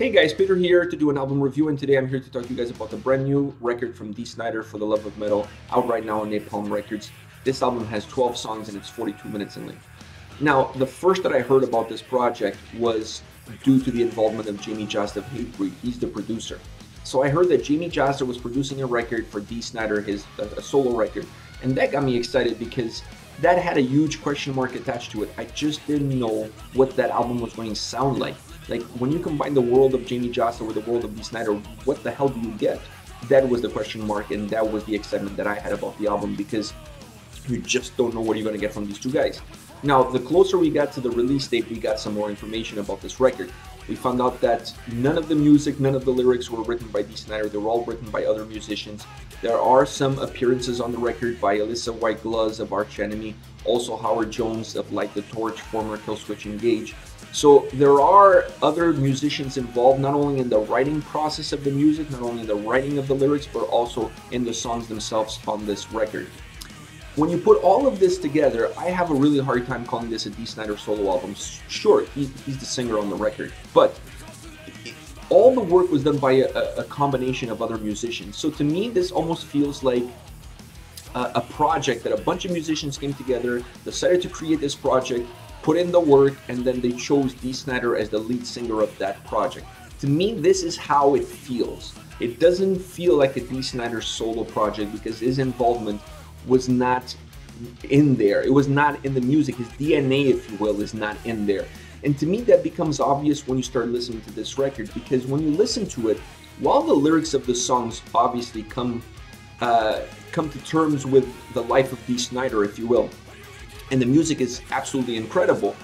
Hey guys, Peter here to do an album review, and today I'm here to talk to you guys about the brand new record from Dee Snider, For the Love of Metal, out right now on Napalm Records. This album has 12 songs and it's 42 minutes in length. Now, the first that I heard about this project was due to the involvement of Jamie Jasta of Hatebreed. He's the producer. So I heard that Jamie Jasta was producing a record for Dee Snider, a solo record, and that got me excited because that had a huge question mark attached to it. I just didn't know what that album was going to sound like. Like, when you combine the world of Jamie Jasta with the world of Dee Snider, what the hell do you get? That was the question mark, and that was the excitement that I had about the album, because you just don't know what you're going to get from these two guys. Now, the closer we got to the release date, we got some more information about this record. We found out that none of the music, none of the lyrics were written by Dee Snider. They were all written by other musicians. There are some appearances on the record by Alyssa White Gloves of Arch Enemy, also Howard Jones of Light the Torch, former Killswitch Engage. So there are other musicians involved, not only in the writing process of the music, not only in the writing of the lyrics, but also in the songs themselves on this record. When you put all of this together, I have a really hard time calling this a Dee Snider solo album. Sure, he's the singer on the record, but all the work was done by a combination of other musicians. So to me, this almost feels like a project that a bunch of musicians came together, decided to create this project, put in the work, and then they chose Dee Snider as the lead singer of that project. To me, this is how it feels. It doesn't feel like a Dee Snider solo project because his involvement was not in there. It was not in the music. His DNA, if you will, is not in there. And to me, that becomes obvious when you start listening to this record, because when you listen to it, while the lyrics of the songs obviously come to terms with the life of Dee Snider, if you will, and the music is absolutely incredible,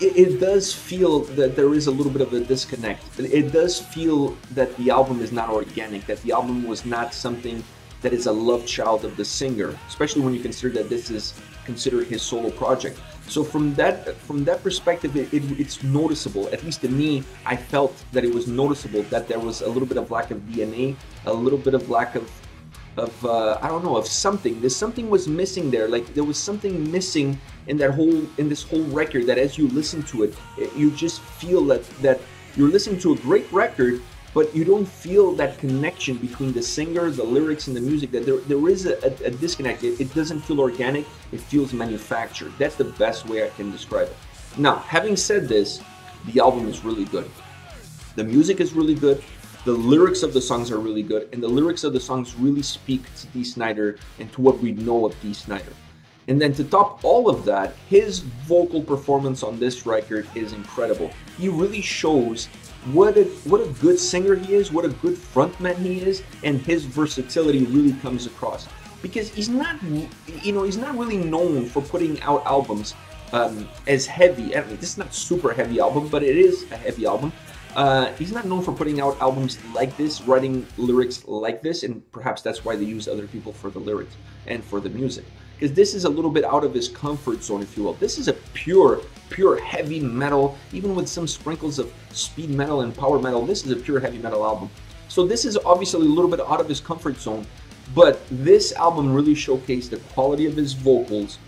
it does feel that there is a little bit of a disconnect. It does feel that the album is not organic, that the album was not something that is a love child of the singer, especially when you consider that this is considered his solo project. So from that perspective, it's noticeable. At least to me, I felt that it was noticeable that there was a little bit of lack of DNA, a little bit of lack of I don't know, of something. There's something was missing there. Like, there was something missing in this whole record, that as you listen to it, you just feel that you're listening to a great record, but you don't feel that connection between the singer, the lyrics, and the music. That there is a disconnect. It doesn't feel organic. It feels manufactured. That's the best way I can describe it. Now, having said this, the album is really good. The music is really good. The lyrics of the songs are really good, and the lyrics of the songs really speak to Dee Snider and to what we know of Dee Snider. And then to top all of that, his vocal performance on this record is incredible. He really shows what a good singer he is, what a good frontman he is, and his versatility really comes across. Because he's not really known for putting out albums as heavy. I mean, this is not super heavy album, but it is a heavy album. He's not known for putting out albums like this, writing lyrics like this, and perhaps that's why they use other people for the lyrics and for the music. Because this is a little bit out of his comfort zone, if you will. This is a pure heavy metal, even with some sprinkles of speed metal and power metal. This is a pure heavy metal album. So this is obviously a little bit out of his comfort zone, but this album really showcased the quality of his vocals,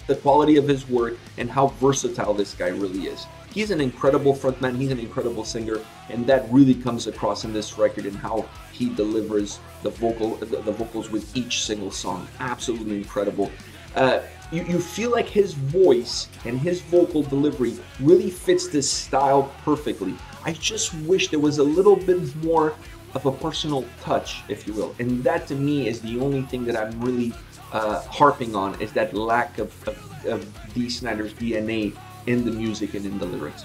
the quality of his work, and how versatile this guy really is. He's an incredible frontman, he's an incredible singer, and that really comes across in this record and how he delivers the vocals with each single song. Absolutely incredible. You feel like his voice and his vocal delivery really fits this style perfectly. I just wish there was a little bit more of a personal touch, if you will, and that to me is the only thing that I'm really harping on, is that lack of Dee Snider's DNA in the music and in the lyrics.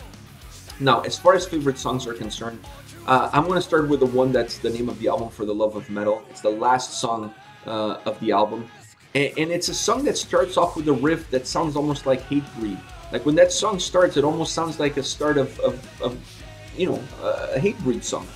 Now, as far as favorite songs are concerned, I'm going to start with the one that's the name of the album, For the Love of Metal. It's the last song of the album, and it's a song that starts off with a riff that sounds almost like Hatebreed. Like, when that song starts, it almost sounds like a start of a Hatebreed song.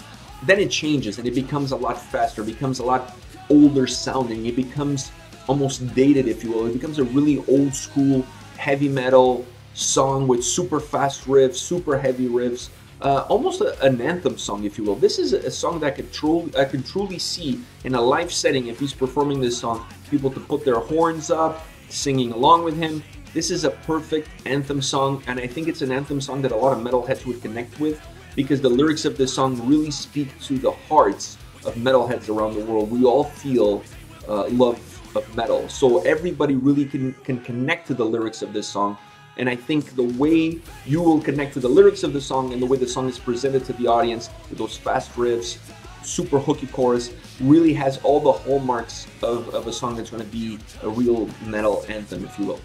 Then it changes and it becomes a lot faster, it becomes a lot older sounding, it becomes almost dated, if you will. It becomes a really old school heavy metal song with super fast riffs, super heavy riffs, almost an anthem song, if you will. This is a song that I can truly see in a live setting. If he's performing this song, people to put their horns up, singing along with him. This is a perfect anthem song, and I think it's an anthem song that a lot of metalheads would connect with. because the lyrics of this song really speak to the hearts of metalheads around the world. We all feel love of metal, so everybody really can connect to the lyrics of this song. And I think the way you will connect to the lyrics of the song and the way the song is presented to the audience with those fast riffs, super hooky chorus, really has all the hallmarks of a song that's going to be a real metal anthem, if you will.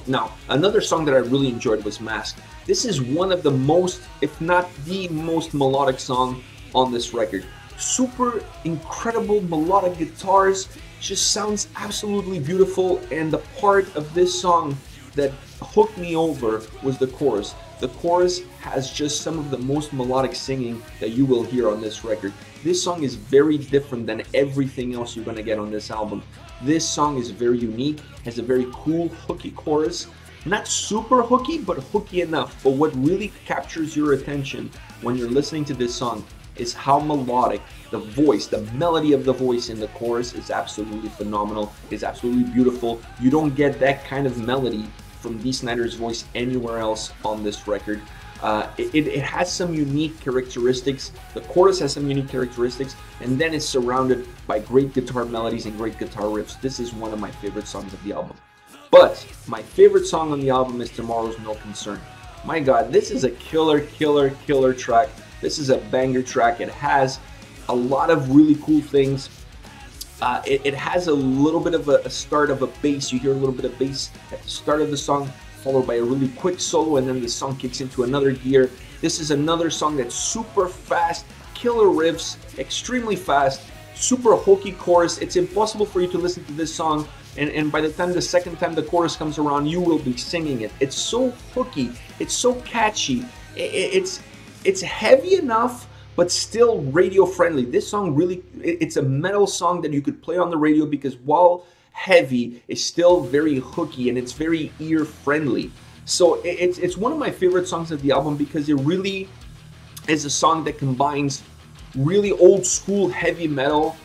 Now, another song that I really enjoyed was Mask. This is one of the most, if not the most melodic song on this record. Super incredible melodic guitars, just sounds absolutely beautiful, and the part of this song that hooked me over was the chorus. The chorus has just some of the most melodic singing that you will hear on this record. This song is very different than everything else you're going to get on this album. This song is very unique, has a very cool hooky chorus. Not super hooky, but hooky enough. But what really captures your attention when you're listening to this song is how melodic the voice, the melody of the voice in the chorus is absolutely phenomenal, is absolutely beautiful. You don't get that kind of melody from Dee Snider's voice anywhere else on this record. It has some unique characteristics. The chorus has some unique characteristics, and then it's surrounded by great guitar melodies and great guitar riffs. This is one of my favorite songs of the album. But my favorite song on the album is Tomorrow's No Concern. My God, this is a killer track. This is a banger track. It has a lot of really cool things. It has a little bit of a start of a bass. You hear a little bit of bass at the start of the song, followed by a really quick solo, and then the song kicks into another gear. This is another song that's super fast, killer riffs, extremely fast, super hooky chorus. It's impossible for you to listen to this song, and by the time the second time the chorus comes around, you will be singing it. It's so hooky, it's so catchy, it's heavy enough, but still radio friendly. This song really, it's a metal song that you could play on the radio, because while heavy, it's still very hooky and it's very ear friendly. So it's one of my favorite songs of the album, because it really is a song that combines really old school heavy metal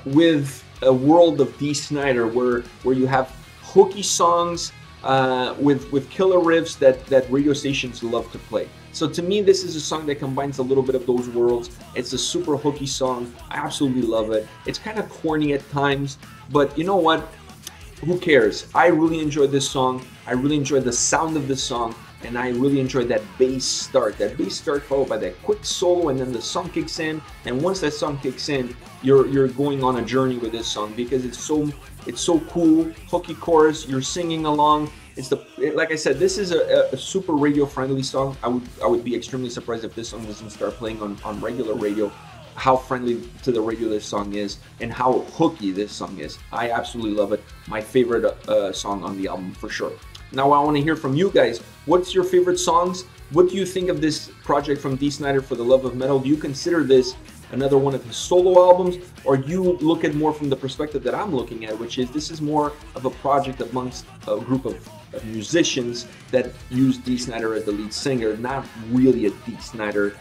with a world of Dee Snider, where you have hooky songs with killer riffs that radio stations love to play. So to me, this is a song that combines a little bit of those worlds. It's a super hooky song. I absolutely love it. It's kind of corny at times, but you know what? Who cares? I really enjoyed this song. I really enjoyed the sound of this song, and I really enjoyed that bass start. That bass start followed by that quick solo, and then the song kicks in. And once that song kicks in, you're going on a journey with this song, because it's so cool. Hooky chorus. You're singing along. Like I said, this is a super radio friendly song. I would be extremely surprised if this song doesn't start playing on regular radio. How friendly to the radio this song is, and how hooky this song is. I absolutely love it. My favorite song on the album for sure. Now I want to hear from you guys. What's your favorite songs? What do you think of this project from Dee Snider for the love of metal? Do you consider this another one of his solo albums, or do you look at more from the perspective that I'm looking at, which is this is more of a project amongst a group of musicians that use Dee Snider as the lead singer, not really a Dee Snider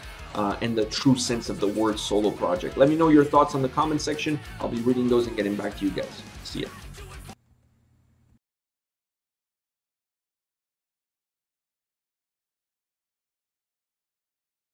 in the true sense of the word solo project? Let me know your thoughts on the comment section. I'll be reading those and getting back to you guys. See ya.